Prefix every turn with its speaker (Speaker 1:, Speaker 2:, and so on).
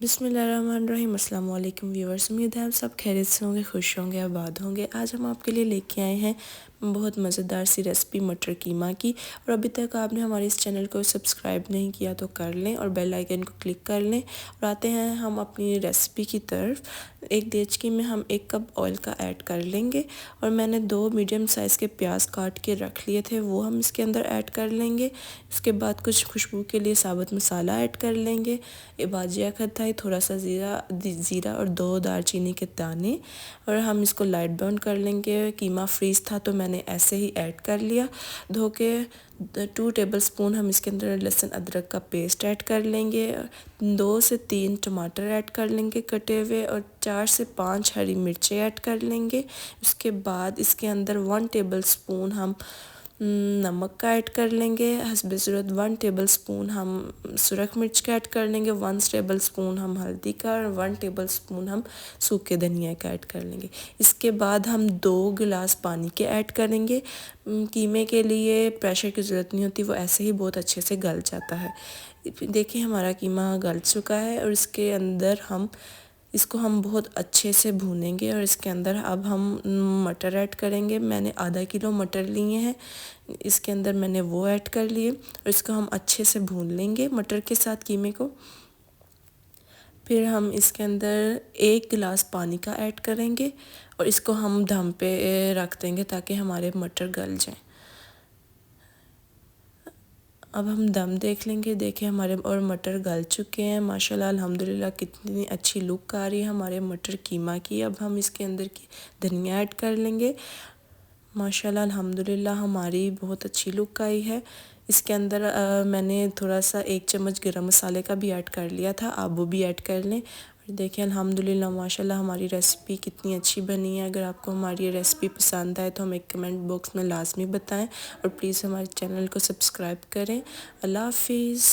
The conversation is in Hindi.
Speaker 1: बिस्मिल्लाहिर्रहमानिर्रहीम। अस्सलाम वालेकुम व्यूअर्स, उम्मीद है आप सब खैरियत से होंगे, खुश होंगे, आबाद होंगे। आज हम आपके लिए लेके आए हैं बहुत मज़ेदार सी रेसिपी मटर कीमा की। और अभी तक आपने हमारे इस चैनल को सब्सक्राइब नहीं किया तो कर लें और बेल आइकन को क्लिक कर लें। और आते हैं हम अपनी रेसिपी की तरफ। एक देचकी में हम 1 कप ऑयल का ऐड कर लेंगे और मैंने 2 मीडियम साइज़ के प्याज काट के रख लिए थे, वो हम इसके अंदर ऐड कर लेंगे। इसके बाद कुछ खुशबू के लिए साबुत मसाला ऐड कर लेंगे, बाजिया खटाई, थोड़ा सा ज़ीरा और 2 दालचीनी के दाने। और हम इसको लाइट ब्राउन कर लेंगे। कीमा फ्रीज़ था तो मैंने ऐसे ही ऐड कर लिया धो के। 2 टेबलस्पून हम इसके अंदर लहसुन अदरक का पेस्ट ऐड कर लेंगे। 2 से 3 टमाटर ऐड कर लेंगे कटे हुए और 4 से 5 हरी मिर्चें ऐड कर लेंगे। उसके बाद इसके अंदर 1 टेबलस्पून हम नमक का ऐड कर लेंगे हस्बे ज़रूरत। 1 टेबलस्पून हम सुरख मिर्च का ऐड कर लेंगे। 1 टेबलस्पून हम हल्दी का और 1 टेबलस्पून हम सूखे धनिया का ऐड कर लेंगे। इसके बाद हम 2 गिलास पानी के ऐड करेंगे। कीमे के लिए प्रेशर की ज़रूरत नहीं होती, वो ऐसे ही बहुत अच्छे से गल जाता है। देखिए हमारा कीमा गल चुका है और इसके अंदर इसको हम बहुत अच्छे से भूनेंगे। और इसके अंदर अब हम मटर ऐड करेंगे। मैंने आधा किलो मटर लिए हैं, इसके अंदर मैंने वो ऐड कर लिए और इसको हम अच्छे से भून लेंगे मटर के साथ कीमे को। फिर हम इसके अंदर 1 गिलास पानी का ऐड करेंगे और इसको हम दम पे रख देंगे ताकि हमारे मटर गल जाएं। अब हम दम देख लेंगे। देखिए हमारे और मटर गल चुके हैं माशाल्लाह अल्हम्दुलिल्लाह। कितनी अच्छी लुक आ रही है हमारे मटर कीमा की। अब हम इसके अंदर की धनिया ऐड कर लेंगे। माशाल्लाह अल्हम्दुलिल्लाह हमारी बहुत अच्छी लुक आई है। इसके अंदर मैंने थोड़ा सा 1 चम्मच गरम मसाले का भी ऐड कर लिया था, आप वो भी ऐड कर लें। और देखिए अल्हम्दुलिल्लाह माशाल्लाह हमारी रेसिपी कितनी अच्छी बनी है। अगर आपको हमारी ये रेसिपी पसंद आए तो हमें कमेंट बॉक्स में लाजमी बताएं और प्लीज़ हमारे चैनल को सब्सक्राइब करें। अल्लाह हाफिज़।